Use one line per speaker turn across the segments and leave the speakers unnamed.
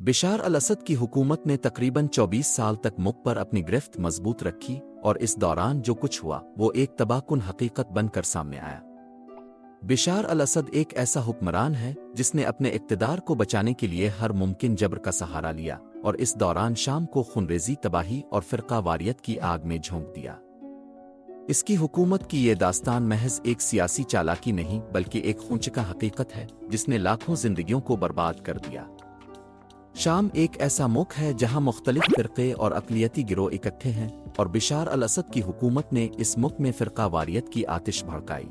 Bashar al Assad کی حکومت نے تقریباً 24 سال تک ملک پر اپنی گرفت مضبوط رکھی اور اس دوران جو کچھ ہوا وہ ایک تباہ کن حقیقت بن کر سامنے آیا۔ بشار الاسد ایک ایسا حکمران ہے جس نے اپنے اقتدار کو بچانے کے لیے ہر ممکن جبر کا سہارا لیا اور اس دوران شام کو خونریزی، تباہی اور فرقہ واریت کی آگ میں جھونک دیا۔ اس کی حکومت کی یہ داستان محض ایک سیاسی چالاکی نہیں بلکہ ایک خونچکا حقیقت ہے جس نے لاکھوں زندگیوں کو برباد کر دیا۔ شام ایک ایسا ملک ہے جہاں مختلف فرقے اور اقلیتی گروہ اکٹھے ہیں، اور بشار الاسد کی حکومت نے اس ملک میں فرقہ واریت کی آتش بھڑکائی۔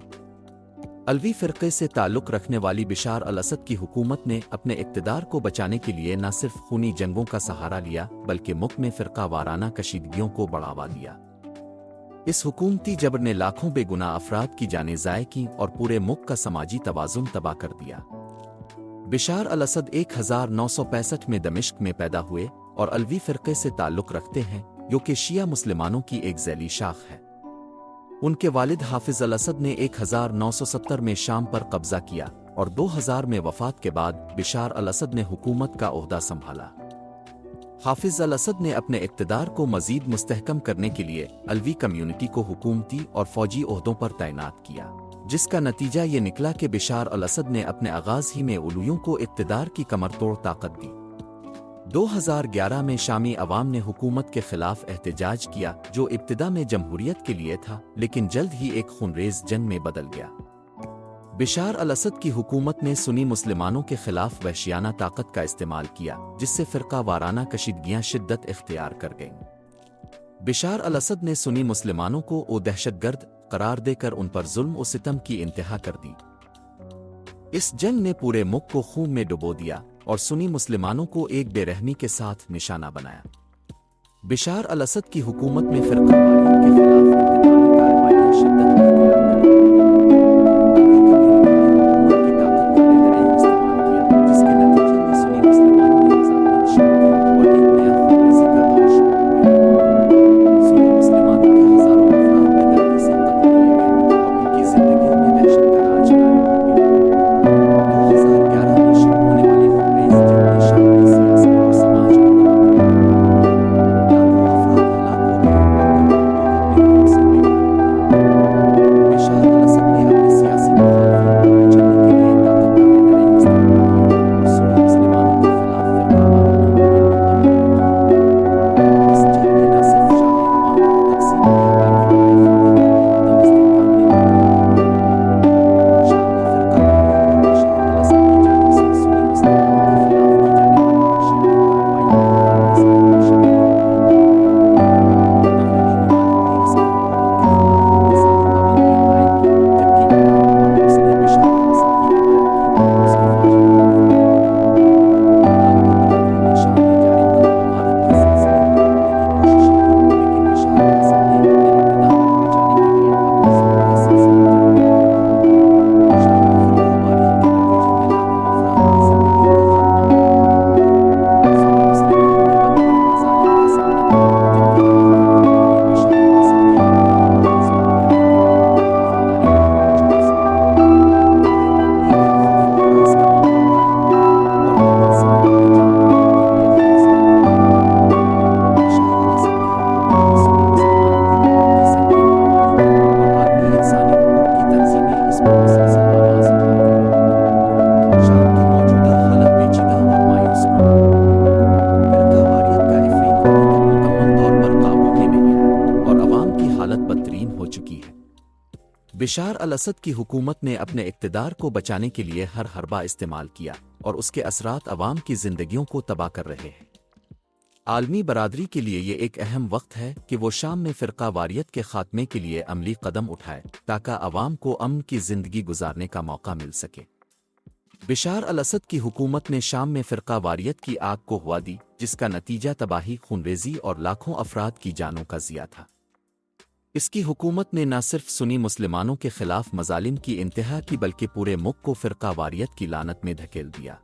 علوی فرقے سے تعلق رکھنے والی بشار الاسد کی حکومت نے اپنے اقتدار کو بچانے کے لیے نہ صرف خونی جنگوں کا سہارا لیا بلکہ ملک میں فرقہ وارانہ کشیدگیوں کو بڑھاوا دیا۔ اس حکومتی جبر نے لاکھوں بے گناہ افراد کی جانیں ضائع کیں اور پورے ملک کا سماجی توازن تباہ کر دیا۔ بشار الاسد 1965 میں دمشق میں پیدا ہوئے اور علوی فرقے سے تعلق رکھتے ہیں جو کہ شیعہ مسلمانوں کی ایک ذیلی شاخ ہے۔ ان کے والد حافظ الاسد نے 1970 میں شام پر قبضہ کیا اور 2000 میں وفات کے بعد بشار الاسد نے حکومت کا عہدہ سنبھالا۔ حافظ الاسد نے اپنے اقتدار کو مزید مستحکم کرنے کے لیے علوی کمیونٹی کو حکومتی اور فوجی عہدوں پر تعینات کیا، جس کا نتیجہ یہ نکلا کہ بشار الاسد نے اپنے آغاز ہی میں علویوں کو اقتدار کی کمر توڑ طاقت دی۔ 2011 میں شامی عوام نے حکومت کے خلاف احتجاج کیا جو ابتدا میں جمہوریت کے لیے تھا لیکن جلد ہی ایک خونریز جنگ میں بدل گیا۔ بشار الاسد کی حکومت نے سنی مسلمانوں کے خلاف وحشیانہ طاقت کا استعمال کیا جس سے فرقہ وارانہ کشیدگیاں شدت اختیار کر گئیں۔ بشار الاسد نے سنی مسلمانوں کو دہشت گرد قرار دے کر ان پر ظلم و ستم کی انتہا کر دی۔ اس جنگ نے پورے ملک کو خون میں ڈبو دیا اور سنی مسلمانوں کو ایک بے رحمی کے ساتھ نشانہ بنایا۔ بشار الاسد کی حکومت میں فرقہ واریت کے خلاف انتقامی کارروائیاں شدت اختیار کر گئیں۔ علوی کمیونٹی نے حکومت کی طاقت کا بے دریغ استعمال کیا جس کے نتیجے میں سنی مسلمانوں نے مزاحمت شروع کی اور ایک نیا خونریزی کا دور شروع ہو گیا۔ سنی مسلمانوں کے ہزاروں افراد بے دردی سے قتل کیے گئے اور ان کی زندگیوں میں دہشت کا راج قائم ہو گیا۔ 2011 میں شروع ہونے والی خونریز جنگ نے شام کی سیاست اور سماج کو تباہ کر دیا۔ لاکھوں افراد ہلاک ہو گئے اور کروڑوں لوگ اپنے گھروں سے بے گھر ہو گئے۔ بشار الاسد نے اپنے سیاسی مخالفین کو کچلنے کے لیے طاقت کا بے دریغ استعمال کیا اور سنی مسلمانوں کے خلاف فرقہ وارانہ بغاوت پر مبنی کی۔ اس جنگ نے نہ صرف شامی عوام کو تقسیم کیا بلکہ پورے خطے کو بھی عدم استحکام میں مبتلا کر دیا۔ شام میں فرقہ واریت اور بشار الاسد کی جانب سے سنی مسلمانوں کے خلاف کی جانے والی وحشیانہ کارروائیوں کا عالمی سطح پر شدید ہو گیا۔ مغربی ممالک نے اس کی حکومت کے خلاف اقتصادی پابندیاں عائد کیں جبکہ ایران اور روس نے بشار الاسد کی حمایت کی اور اس کی فوجی مخالفت کی۔ عالمی برادری نے شام میں جاری قتل و غارت کے سلسلے کو روکنے کی کوششیں کیں لیکن بشار الاسد نے اپنے اقتدار کو بچانے کے لیے اپنے ظلم کا سلسلہ جاری رکھا۔ شام میں فرقہ واریت کے نتیجے میں لاکھوں افراد کی زندگیوں کا خاتمہ ہوا۔ سنی مسلمانوں نے بدترین مظالم کا سامنا کیا جبکہ علوی کمیونٹی نے بشار الاسد کے اقتدار کو مضبوط کرنے کے لیے اپنی وفاداری کا پرچم لہرایا۔ پورے ملک میں ایک خوف و ہراس کا ماحول قائم ہو گیا اور ہر انسان اپنی جان بچانے کے لیے خلوص لگا۔ بشار الاسد کی حکومت نے سنی مسلمانوں کے خون کی سنگین بہالی کی اور عالمی انسانی حقوق کی تنظیمیں اس پر مسلسل آواز اٹھاتی رہیں۔ شام کی موجودہ حالت پیچیدہ اور مایوس کن ہے۔ فرقہ واریت کا افریط ابھی تک مکمل طور پر قابو میں نہیں آیا اور عوام کی حالت بدترین ہو چکی ہے۔ بشار الاسد کی حکومت نے اپنے اقتدار کو بچانے کے لیے ہر حربہ استعمال کیا اور اس کے اثرات عوام کی زندگیوں کو تباہ کر رہے ہیں۔ عالمی برادری کے لیے یہ ایک اہم وقت ہے کہ وہ شام میں فرقہ واریت کے خاتمے کے لیے عملی قدم اٹھائے تاکہ عوام کو امن کی زندگی گزارنے کا موقع مل سکے۔ بشار الاسد کی حکومت نے شام میں فرقہ واریت کی آگ کو ہوا دی جس کا نتیجہ تباہی، خونریزی اور لاکھوں افراد کی جانوں کا ضیاع تھا۔ اس کی حکومت نے نہ صرف سنی مسلمانوں کے خلاف مظالم کی انتہا کی بلکہ پورے ملک کو فرقہ واریت کی لعنت میں دھکیل دیا۔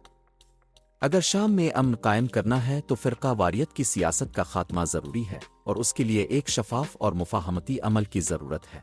اگر شام میں امن قائم کرنا ہے تو فرقہ واریت کی سیاست کا خاتمہ ضروری ہے اور اس کے لیے ایک شفاف اور مفاہمتی عمل کی ضرورت ہے۔